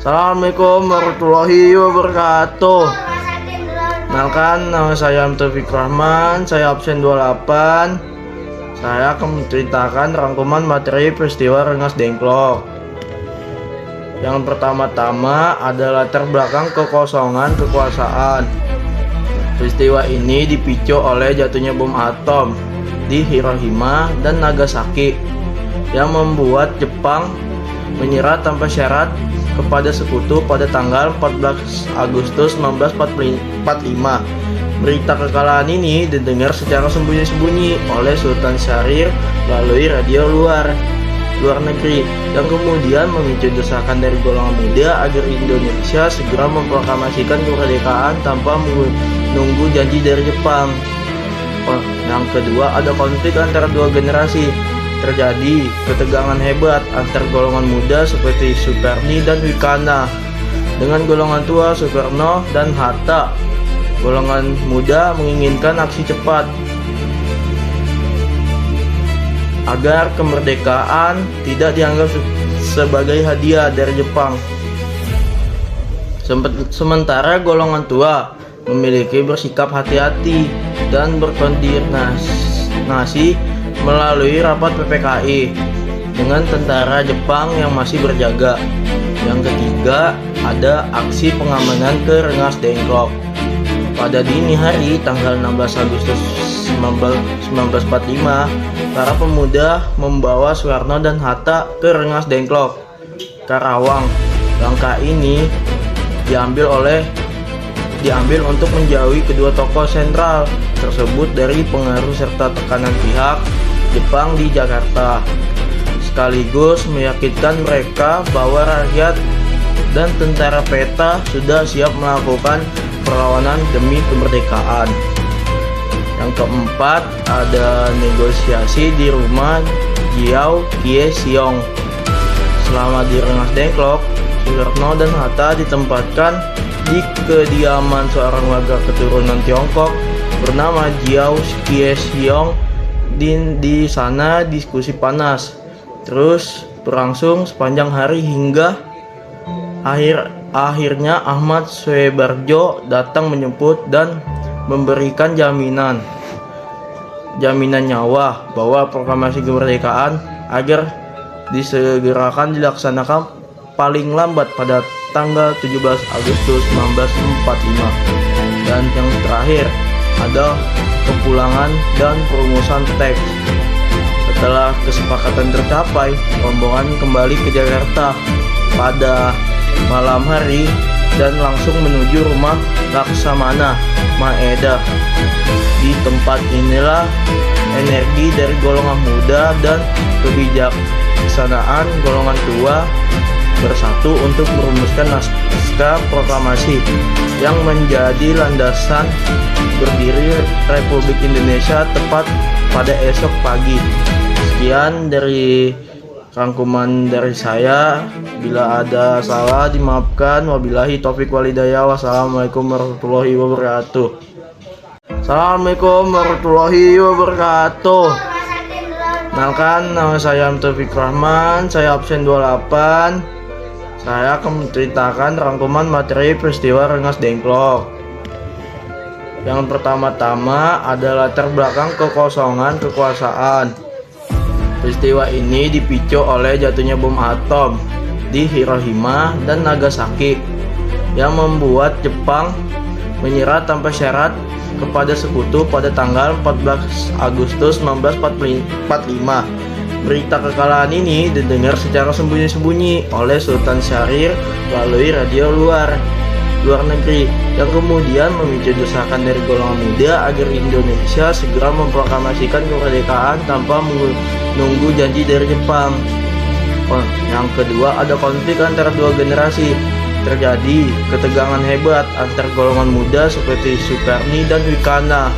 Assalamualaikum warahmatullahi wabarakatuh. Kenalkan, nama saya Taufik Rahman, saya absen 28. Saya akan menceritakan rangkuman materi peristiwa Rengas Dengklok. Yang pertama-tama adalah latar belakang kekosongan kekuasaan. Peristiwa ini dipicu oleh jatuhnya bom atom di Hiroshima dan Nagasaki yang membuat Jepang menyerah tanpa syarat kepada sekutu pada tanggal 14 Agustus 1945. Berita kekalahan ini didengar secara sembunyi-sembunyi oleh Sultan Syahrir melalui radio luar negeri, yang kemudian memicu desakan dari golongan muda agar Indonesia segera memproklamasikan kemerdekaan tanpa menunggu janji dari Jepang. Yang kedua, ada konflik antara dua generasi. Terjadi ketegangan hebat antar golongan muda seperti Sukarni dan Wikana dengan golongan tua Soekarno dan Hatta. Golongan muda menginginkan aksi cepat agar kemerdekaan tidak dianggap sebagai hadiah dari Jepang. Sementara golongan tua memiliki bersikap hati-hati dan berkoordinasi melalui rapat PPKI dengan tentara Jepang yang masih berjaga. Yang ketiga, ada aksi pengamanan ke Rengas Dengklok. Pada dini hari tanggal 16 Agustus 1945, para pemuda membawa Soekarno dan Hatta ke Rengas Dengklok, Karawang. Langkah ini diambil untuk menjauhi kedua tokoh sentral tersebut dari pengaruh serta tekanan pihak Jepang di Jakarta, sekaligus meyakinkan mereka bahwa rakyat dan tentara peta sudah siap melakukan perlawanan demi kemerdekaan. Yang keempat, ada negosiasi di rumah Jiao Kie Siong. Selama di Rengas Dengklok, Soekarno dan Hatta ditempatkan di kediaman seorang warga keturunan Tiongkok bernama Jiao Kie Siong. Di sana diskusi panas terus berlangsung sepanjang hari hingga akhirnya Ahmad Suebarjo datang menjemput dan memberikan jaminan nyawa bahwa proklamasi kemerdekaan agar disegerakan dilaksanakan paling lambat pada tanggal 17 Agustus 1945. Dan yang terakhir ada kepulangan dan perumusan teks. Setelah kesepakatan tercapai, rombongan kembali ke Jakarta pada malam hari dan langsung menuju rumah Laksamana Maeda. Di tempat inilah energi dari golongan muda dan kebijaksanaan golongan tua bersatu untuk merumuskan naskah proklamasi yang menjadi landasan berdiri Republik Indonesia tepat pada esok pagi. Sekian dari rangkuman dari saya. Bila ada salah dimaafkan. Wabillahi taufiq walhidayah. Wassalamualaikum warahmatullahi wabarakatuh. Assalamualaikum warahmatullahi wabarakatuh. Kenalkan, nama saya Taufik Rahman, saya absen 28. Saya akan menceritakan rangkuman materi peristiwa Rengas Dengklok. Yang pertama-tama adalah latar belakang kekosongan kekuasaan. Peristiwa ini dipicu oleh jatuhnya bom atom di Hiroshima dan Nagasaki yang membuat Jepang menyerah tanpa syarat kepada sekutu pada tanggal 14 Agustus 1945. Berita kekalahan ini didengar secara sembunyi-sembunyi oleh Sultan Syahrir melalui radio luar negeri, yang kemudian memicu desakan dari golongan muda agar Indonesia segera memproklamasikan kemerdekaan tanpa menunggu janji dari Jepang. Yang kedua, ada konflik antara dua generasi. Terjadi ketegangan hebat antar golongan muda seperti Sukarni dan Wikana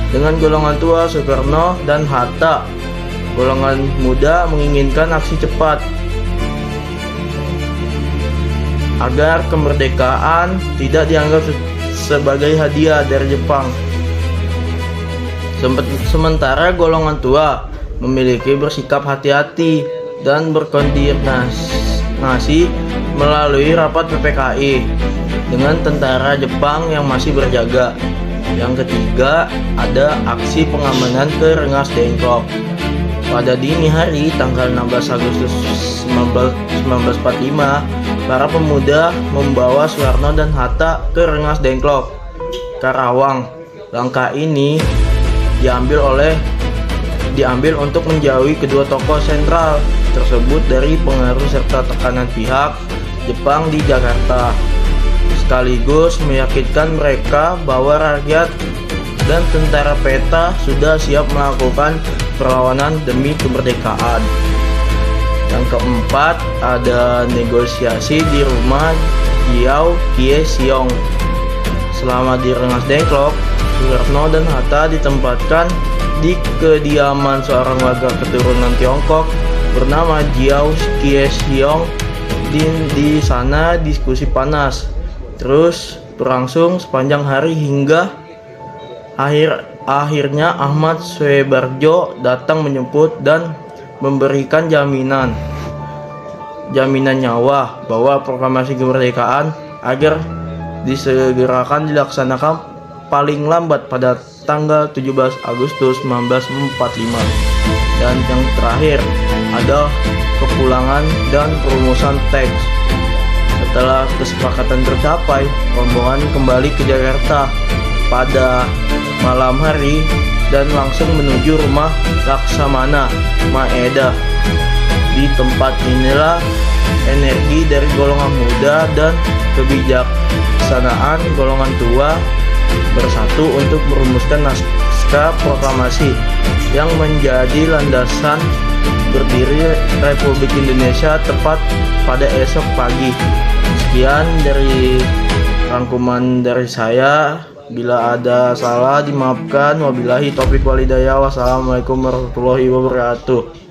dengan golongan tua Soekarno dan Hatta. Golongan muda menginginkan aksi cepat agar kemerdekaan tidak dianggap sebagai hadiah dari Jepang. Sementara golongan tua memiliki bersikap hati-hati dan berkoordinasi melalui rapat PPKI dengan tentara Jepang yang masih berjaga. Yang ketiga, ada aksi pengamanan ke Rengas Dengklok. Pada dini hari tanggal 16 Agustus 1945, para pemuda membawa Soekarno dan Hatta ke Rengas Dengklok, Karawang. Langkah ini diambil untuk menjauhi kedua tokoh sentral tersebut dari pengaruh serta tekanan pihak Jepang di Jakarta, sekaligus meyakinkan mereka bahwa rakyat dan tentara peta sudah siap melakukan perlawanan demi kemerdekaan. Yang keempat, ada negosiasi di rumah Jiao Kie Siong. Selama di Rengas Dengklok, Soekarno dan Hatta ditempatkan di kediaman seorang warga keturunan Tiongkok bernama Jiao Kie Siong. Di sana diskusi panas terus berlangsung sepanjang hari hingga akhirnya Ahmad Suebarjo datang menjemput dan memberikan jaminan nyawa bahwa proklamasi kemerdekaan agar disegerakan dilaksanakan paling lambat pada tanggal 17 Agustus 1945. Dan yang terakhir ada kepulangan dan perumusan teks. Setelah kesepakatan tercapai, rombongan kembali ke Jakarta pada malam hari dan langsung menuju rumah Laksamana Maeda. Di tempat inilah energi dari golongan muda dan kebijaksanaan golongan tua bersatu untuk merumuskan naskah proklamasi yang menjadi landasan berdiri Republik Indonesia tepat pada esok pagi. Sekian dari rangkuman dari saya. Bila ada salah dimaafkan. Wabillahi taufiq walhidayah. Wassalamualaikum warahmatullahi wabarakatuh.